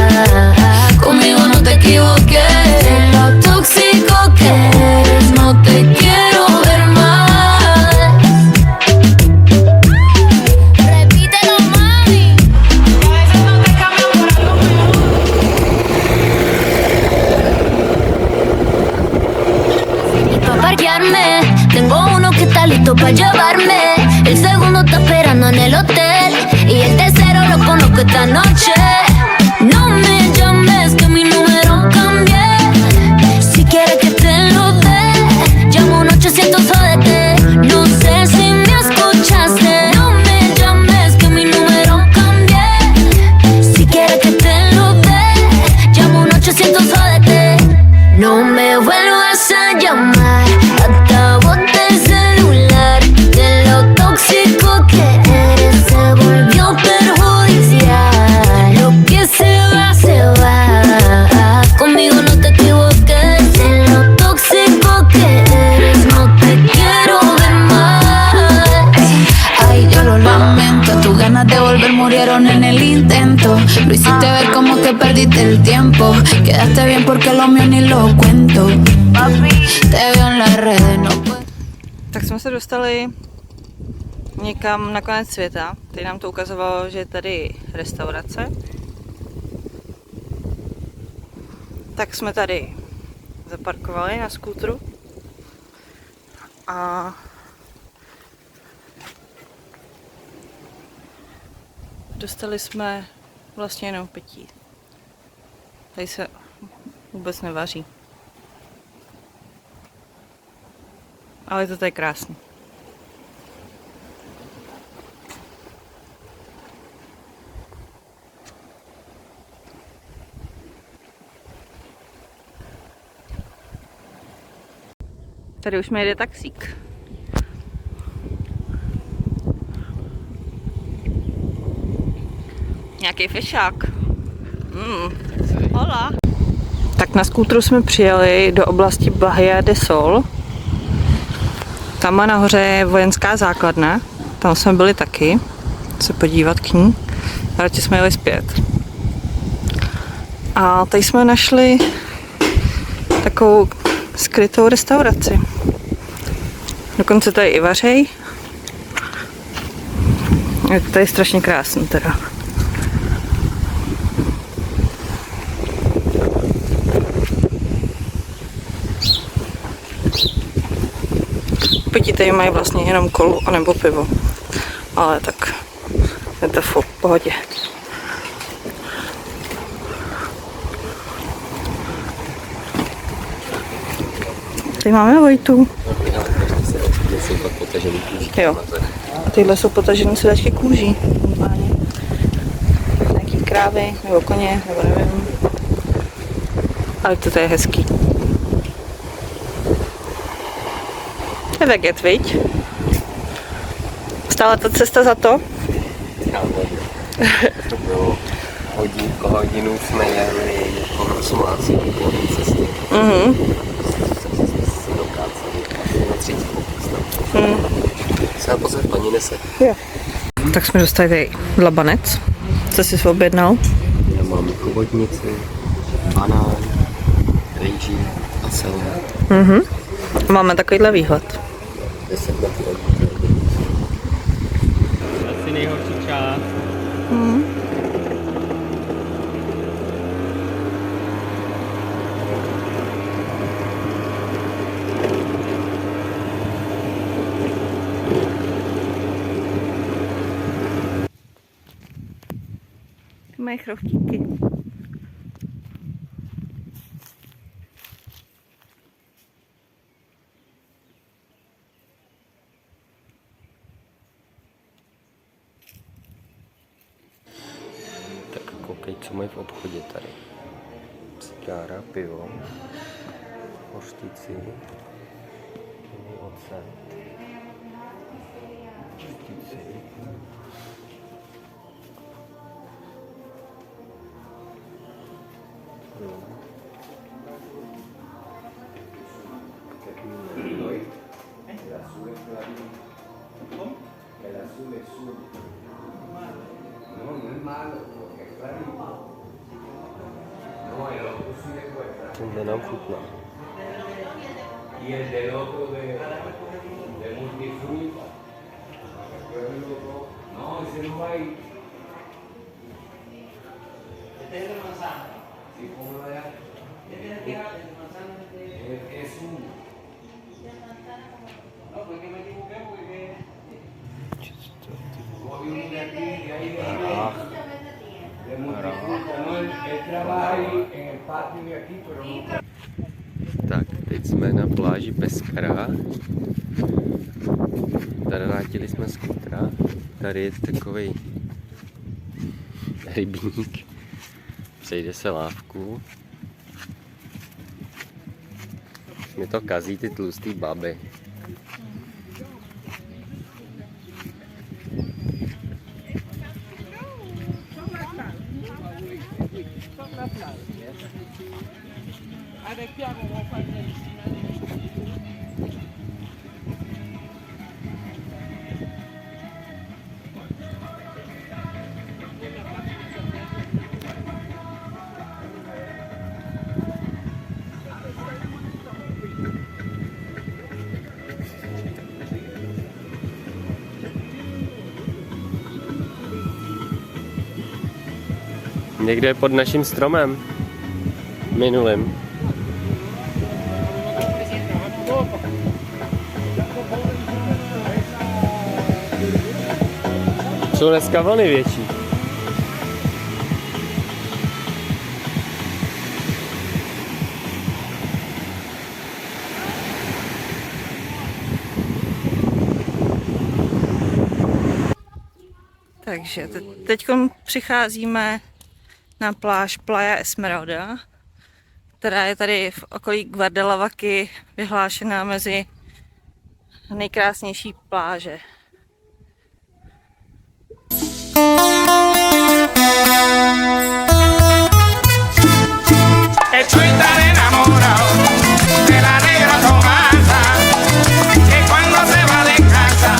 Conmigo no te equivoques. De lo tóxico que eres no te quiero ver más. Repítelo, mami. A veces no te cambian por algo mejor. Y pa' parquearme, tengo uno que está listo pa' llevarme. El segundo está esperando en el hotel. Y el tercero lo conozco esta noche. No me llames que mi número cambié. Si quieres que te lo dé, llamo un 800 jódete. No sé si me escuchaste. No me llames que mi número cambié. Si quieres que te lo dé, llamo un 800 jódete. No me vuelvas a llamar, hasta boté el celular. De lo tóxico que eres se volvió perjudicial. Lo Lo hiciste ver como que perdiste el tiempo. Quedaste bien porque lo mío ni lo cuento. Te veo en las redes, no puedo. Tak jsme se dostali někam na konec světa. Teď nám to ukazovalo, že je tady restaurace. Tak jsme tady zaparkovali na skútru a dostali jsme vlastně jenom pití. Tady se vůbec nevaří. Ale je to tady krásný. Tady už mi jede taxík. Nějaký fešák. Hola. Tak na skútru jsme přijeli do oblasti Bahia de Sol. Tam nahoře je vojenská základna. Tam jsme byli taky. Se podívat k ní. A radši jsme jeli zpět. A tady jsme našli takovou skrytou restauraci. Dokonce tady i vařej. Je to tady strašně krásný teda. Pití tady mají vlastně jenom kolu anebo pivo. Ale tak je to v pohodě. Tady máme Vojtu. Jo. Tyhle jsou potažené sedačky kůží. Nějaký krávy, nebo koně, nebo nevím. Ale to je hezký. Je veget, viď? Stála ta cesta za to? To bylo hodinu jsme jeli jako Hrosmáci po té cestě. Se dokáceli na třetí pokus. Se pozor, paní nese. Jo. Tak jsme dostali tady labanec. Co jsi objednal? Já mám chobotnici, banán, rejží a seler. Máme takovýhle výhled. 10 metrů. Asi nejhorší část. Mají chrovtíky. Tak koukej, co mají v obchodě tady. Cigára, pivo, hořtici, ocet, hořtici. Tenhle nám chutná. Tak, teď jsme na pláži Pescara. Tady vrátili jsme skutra. Tady je takový rybník. Přejde se lávku. Mi to kazí ty tlustý baby. Někde pod naším stromem. Minulým. Jsou dneska vlny větší. Takže teď přicházíme na pláž Playa Esmeralda, která je tady v okolí Guardalavaky vyhlášená mezi nejkrásnější pláže. Estoy tan enamorado de la negra Tomasa, que cuando se va de casa,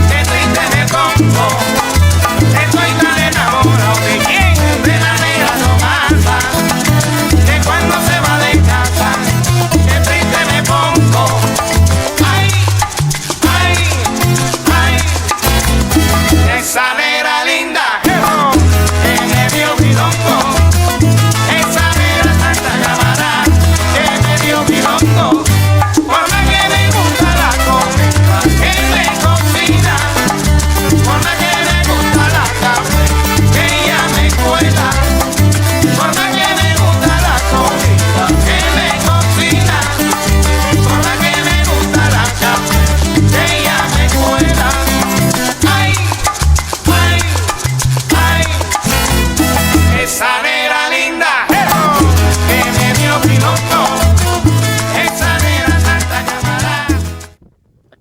qué triste me pongo. Estoy tan enamorado de quién, de la negra Tomasa, que cuando se va de casa, qué triste me pongo. Ay, ay, ay, esa negra linda, que me dio milongo. Esa negra santa llamada que me dio milongo, por la que me gusta la comida que me cocina, por la que me gusta la café que ella me cuela, por la que me gusta la comida que me cocina, por la que me gusta la café que ella me cuela. Ay, ay, ay, esa negra linda.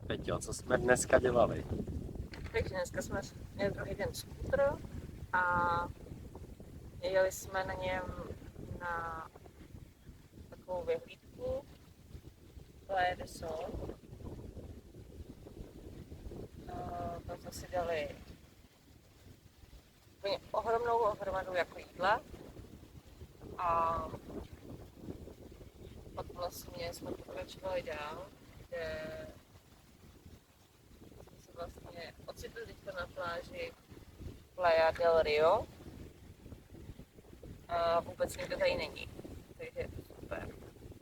Peťo, co jsme dneska dělali? Takže dneska jsme měli druhý den skútr a jeli jsme na něm na takovou vyhlídku Playa del Sol. Tam jsme si dali ohromnou hromadu jako jídla a pak vlastně jsme pokračovali dál, kde jsme se vlastně ocitli teďka na pláži Playa del Rio a vůbec nikdo tady není, takže je to super.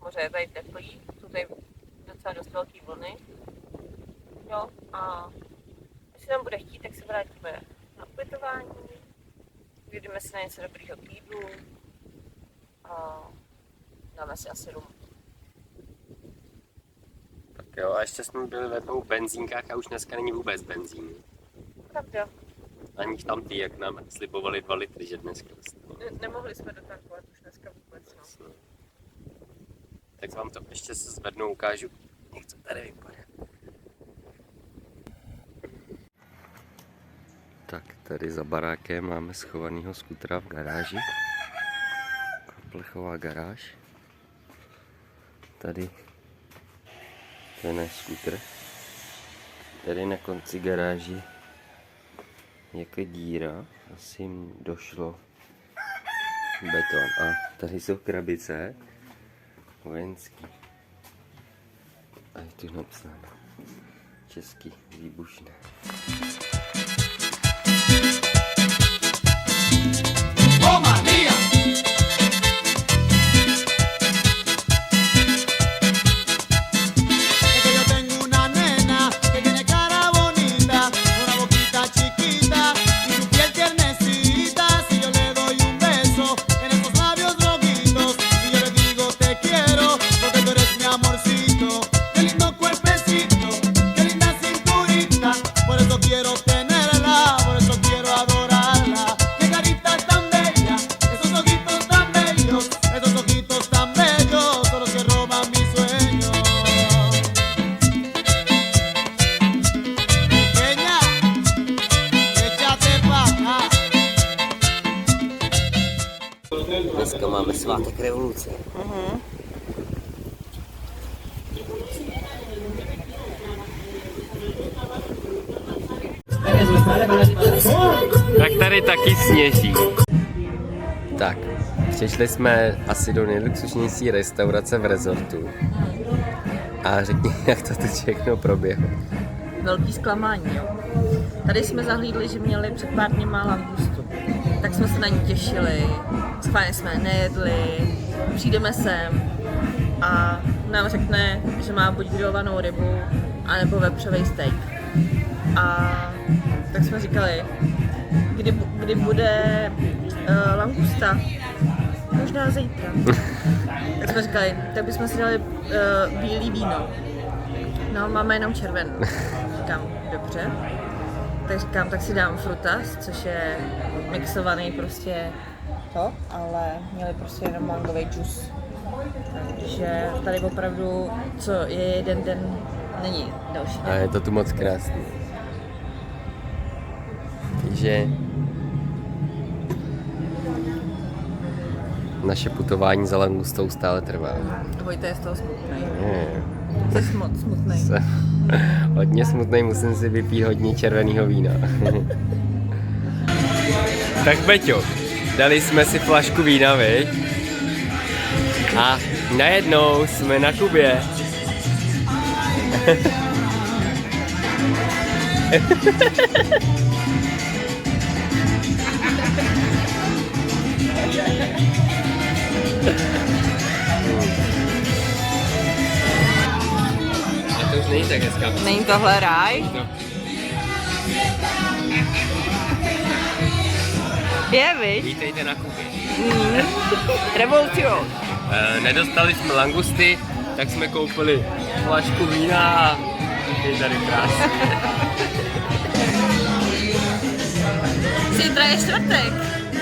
Moře je tady teplý, jsou tady docela dost velký vlny, jo, a když nám bude chtít, tak se vrátíme na ubytování, vyjdeme si na něco dobrýho k jídlu a dáme si asi rum. Tak jo, a ještě jsme byli ve dvou benzínkách a už dneska není vůbec benzín. Pravda. Ani tam ty, jak nám slibovali 2 litry, že dneska dostanou. Nemohli jsme dotankovat už dneska vůbec, no. Tak vám to ještě se zvednou ukážu, jak to tady vypadá. Tak tady za barákem máme schovanýho skútra v garáži. Plechová garáž. Tady to je náš skútr. Tady na konci garáži je díra, asi jim došlo beton. A tady jsou krabice vojenský. A je tu napsáno český výbušné. Dneska máme svátek revoluce. Tak tady taky sněží. Tak, přišli jsme asi do nejluxusnější restaurace v rezortu. A řekni, jak to tu všechno proběhlo. Velký zklamání, jo. Tady jsme zahlídli, že měli před pár dny langustu. tak jsme se na ní těšili, schválně jsme nejedli, přijdeme sem a nám řekne, že má buď grilovanou rybu, anebo vepřový steak. A tak jsme říkali, kdy bude langusta, možná zítra. Tak jsme říkali, tak bychom si dali bílý víno. No, máme jenom červený. Říkám, dobře. Tak říkám, tak si dám frutas, což je mixovaný prostě to, ale měli prostě jenom mangový džus. Takže tady opravdu, co je jeden den, není další den. A je to tu moc krásný. Takže naše putování za langustou stále trvá. Vojta je z toho smutný. Jsi moc smutný. Hodně smutný, musím si vypít hodně červeného vína. Tak Beťo, dali jsme si flašku vína, viď? A najednou jsme na Kubě. A to už není tak hezká. Není tohle ráj? No. Je, viď? Vítejte na Kubě. Revolution. Nedostali jsme langusty, tak jsme koupili flašku vína a je tady krásně. Zítra je čtvrtek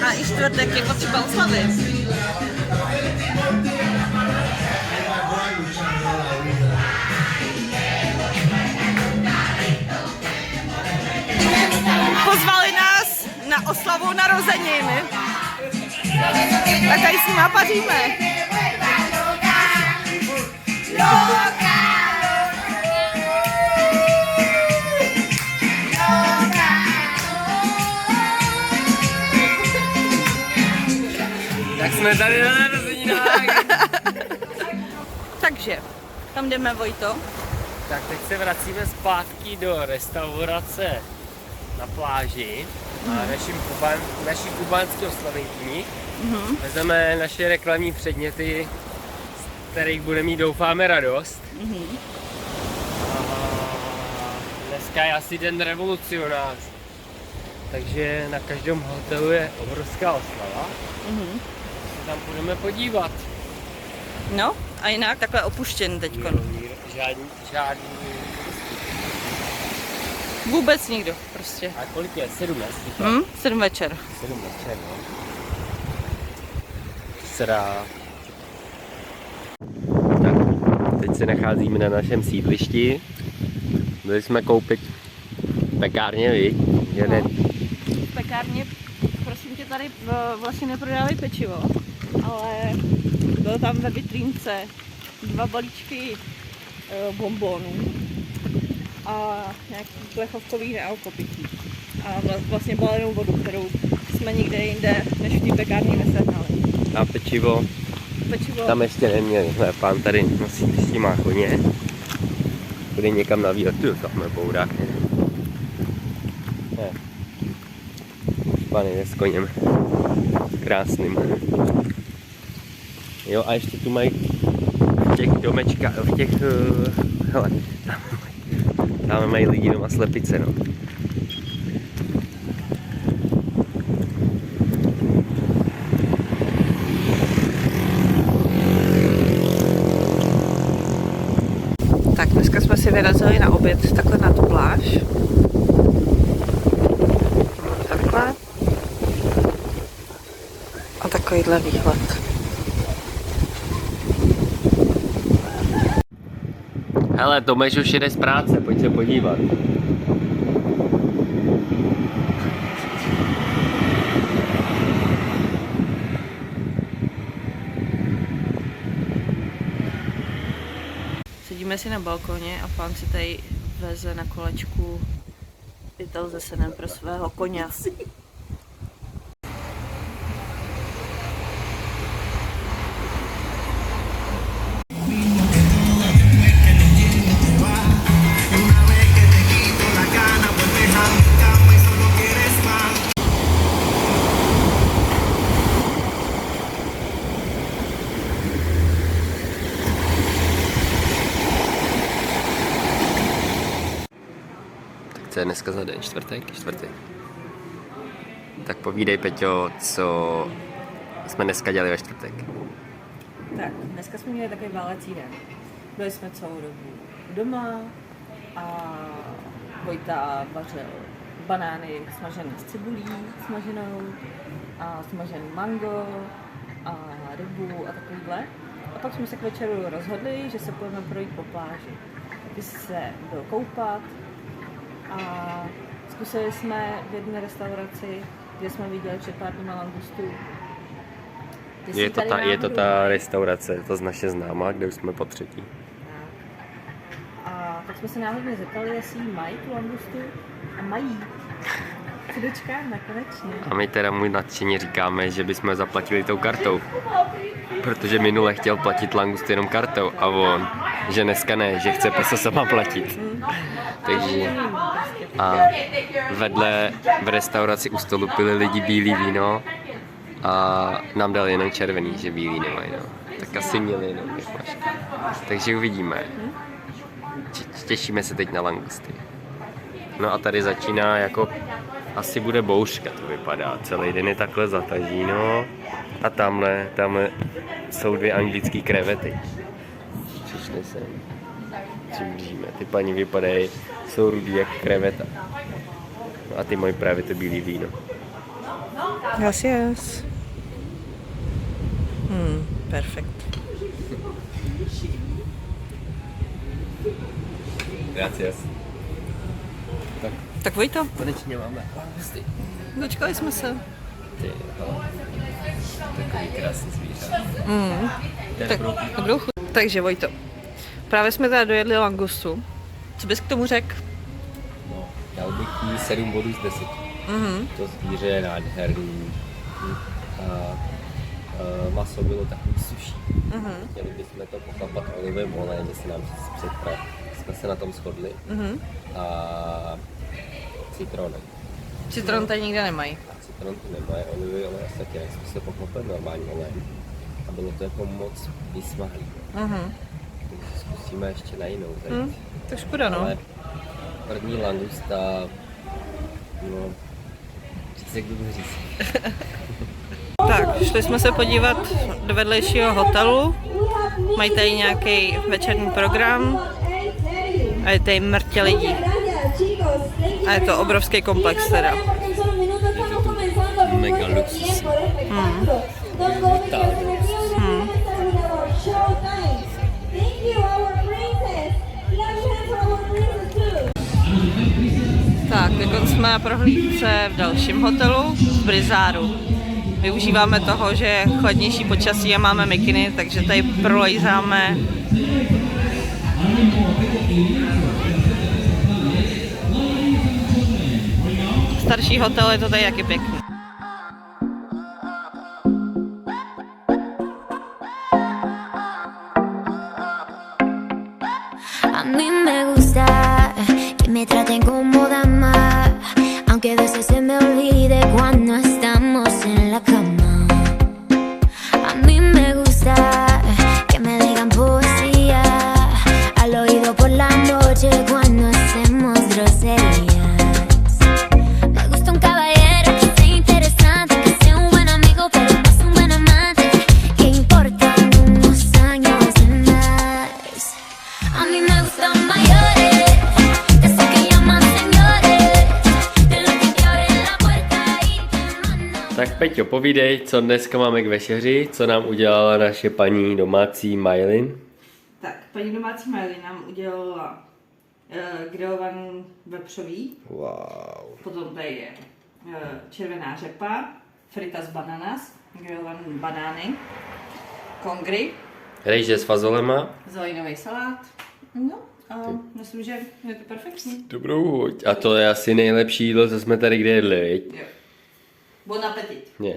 a i čtvrtek je potřeba oslavit. Pozvali nás na oslavu narozenin. Tak tady s nima paříme. Tak jsme tady na narozeninách. Takže, tam jdeme, Vojto. Tak teď se vracíme zpátky do restaurace na pláži a naší kubánské oslavení. Vezmeme naše reklamní předměty, z kterých bude mít, doufáme, radost. A dneska je asi den revolucionářů, takže na každém hotelu je obrovská oslava. Se tam budeme podívat. No, a jinak takhle opuštěn teďko. Žádný. Vůbec nikdo, prostě. A kolik je? 7 let? 7 večer. 7 večer, no. Srá. Tak, teď se nacházíme na našem sídlišti. Byli jsme koupit pekárně, viď? No. V pekárně, prosím tě, tady vlastně neprodávají pečivo, ale bylo tam ve vitrínce 2 balíčky bonbonů a nějaký plechovkový nealkopití. A vlastně balenou vodu, kterou jsme nikde jinde než v té pekárně nesehnali. A pečivo tam ještě neměli. Pán tady nosí s tím má koně. Bude někam na výlet. Tu, tam je bourák. Pán jde s koněm. Krásným. Jo, a ještě tu mají v těch domečkách, hele, tam mají lidi doma slepice, no. Tak dneska jsme si vyrazili na oběd takhle na tu pláž. Takhle. A takovýhle výhled. Hele, Tomeš už jde z práce, pojď se podívat. Sedíme si na balkoně a pán si tady veze na kolečku pytel ze senem pro svého koně. je dneska za den? Čtvrtek? Tak povídej, Peťo, co jsme dneska dělali ve čtvrtek. Tak, dneska jsme měli takový válecí den. Byli jsme celou dobu doma a Vojta vařil banány smažené s cibulí smaženou a smažený mango a rybu a takovýhle. A pak jsme se k večeru rozhodli, že se půjdeme projít po pláži. Ty jsi se byl koupat a zkusili jsme v jedné restauraci, kde jsme viděli před pár dny langustů. Je to ta restaurace, to z naše známá, kde už jsme po třetí. A tak jsme se náhodně zeptali, jestli mají tu langustu a mají. Co dočkáme, konečně. A my teda můj nadšeně říkáme, že bychom zaplatili tou kartou. Protože minule chtěl platit langusty jenom kartou a on, že dneska ne, že chce peso sama platit. Takže a vedle v restauraci u stolu pili lidi bílý víno a nám dali jenom červený, že bílý nemají, no. Tak asi měli jenom flašky. Takže uvidíme. Těšíme se teď na langusty. No a tady začíná jako, asi bude bouřka, to vypadá. Celý den je takhle zatažíno. A tamhle jsou 2 anglické krevety. Přišli sem. Přiblížíme. Ty paní vypadají, jsou rudý jak kreveta. No a ty mají právě to bílý víno. Gracias. Perfekt. Gracias. Tak Vojto, Konečně máme langusty. dočkali jsme se. Takový krásný zvířat. Tak dobrou chuť. Takže Vojto, právě jsme teda dojedli langustu. Co bys k tomu řekl? No, dal bych jí 7 bodů z 10. To zvíře je nádherný. A maso bylo takový suší. Chtěli bychom to pokapat olivovým olejem, jestli nám jsme se na tom shodli. A citronem. Citron tady nikde nemají. Citron tu nemají, olivový olej asi taky, jsme se pochopili normální olejem. A bylo to jako moc vysmahlý. Takže zkusíme ještě na jinou zajít. To škoda, no. Ale první langusta, no, jak bych říct. Tak, šli jsme se podívat do vedlejšího hotelu. Mají tady nějaký večerní program. A je tady mrtě lidí. A je to obrovský komplex teda. Mega luxus. Tak, teď jsme na prohlídce v dalším hotelu, v Brizáru. Využíváme toho, že je chladnější počasí a máme mikiny, takže tady prolejzáme. Starší hotel, je to tady taky pěkný. A mí me gusta que me traten como dama, aunque a veces se me olvide cuando estamos en la cama. A mí me gusta que me digan poesía al oído por la noche cuando hacemos groserías. Me gusta un caballero que sea interesante, que sea un buen amigo pero no es un buen amante, que importan unos años de más. A mí me gustan mayores, de esos que llaman señores, de los que te abren la puerta y te mandan. Tak Peťo, povídej, co dneska máme k večeři, co nám udělala naše paní domácí Majlin. Tak, paní domácí Miley nám udělala grillovaný vepřový. Wow. Potom tady je červená řepa, fritas bananas, grillované banány, kongry, Rejže s fazolema. zeleninový salát. No a myslím, že je to perfektní. Dobrou chuť. A to je asi nejlepší jídlo, co jsme tady kde jedli, viď? Jo. Bon appetit. Ne.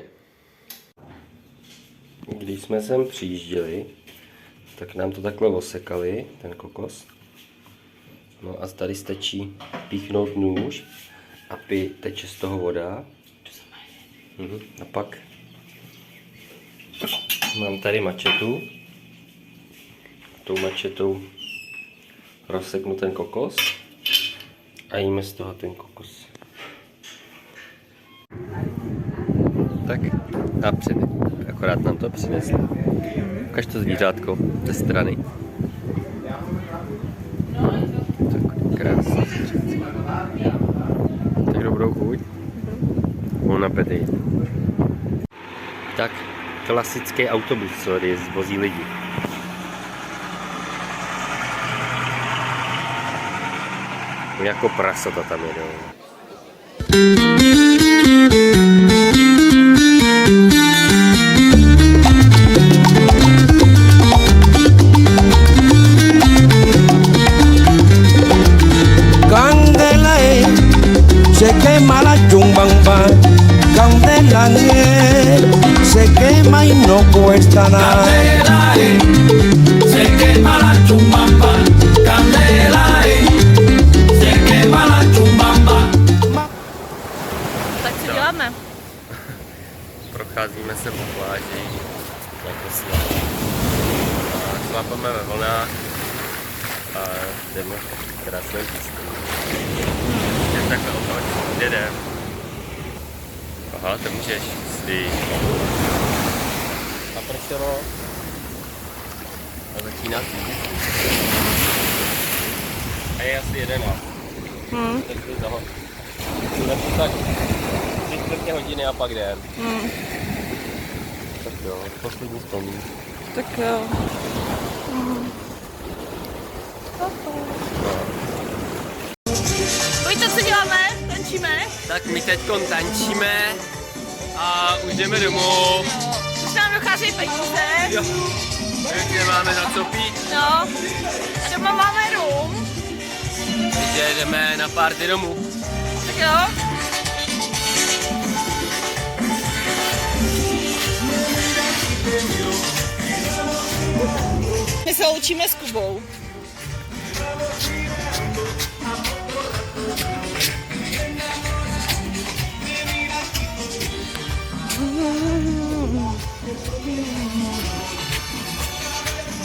Když jsme sem přijížděli, tak nám to takhle osekali, ten kokos. No a tady stačí píchnout nůž a teče z toho voda. A pak mám tady mačetu. Tou mačetou rozseknu ten kokos A jíme z toho ten kokos. Tak a akorát nám to přinesli. Ukaž to zvířátko ze strany. Tak krásný. Tak dobrou chuť. Bon appetit. Tak klasický autobus, co tady vozí lidi. Jako prasata tam jedou. Candela, se quema la chumbamba. Candela, se quema y no cuesta nada. Candela, se quema la chumbamba. Candela, se quema la chumbamba. Tak co děláme? Procházíme se po pláži, jako slab. Šlapeme ve vlnách a jdeme v krásné písni. Jdem takhle odhoď, kde jdem? Aha, to můžeš slít. A pršelo. A začíná svít. A je asi 11. Tak si zahoď. Budeme tak 3/4 hodiny a pak jdem. Tak jo, poslední vzpomín. Tak jo. Pojďte, co děláme? Tančíme? Tak my teďkon tančíme a už jdeme domů. Už nám dochází peníze. Jo. Už nemáme za co pít. No. A doma máme rum. Takže jdeme na party domů. Tak jo. My se loučíme s Kubou.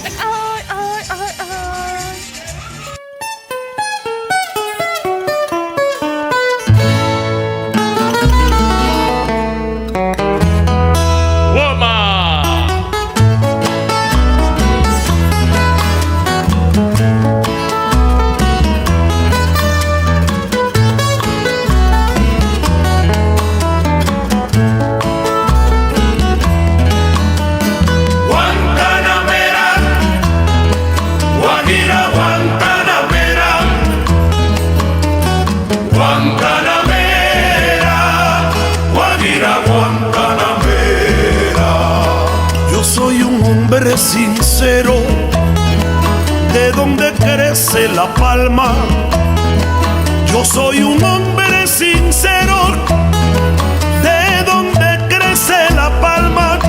Tak ahoj, ahoj, ahoj, ahoj. Yo soy un hombre sincero, de donde crece la palma. Yo soy un hombre sincero, de donde crece la palma.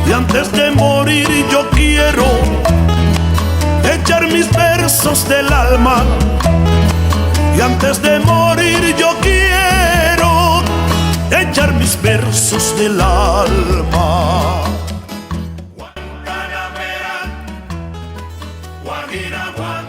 Y antes de morir yo quiero echar mis versos del alma. Y antes de morir yo quiero echar mis versos del alma. Guantanamera, Guajira, Guantanamera.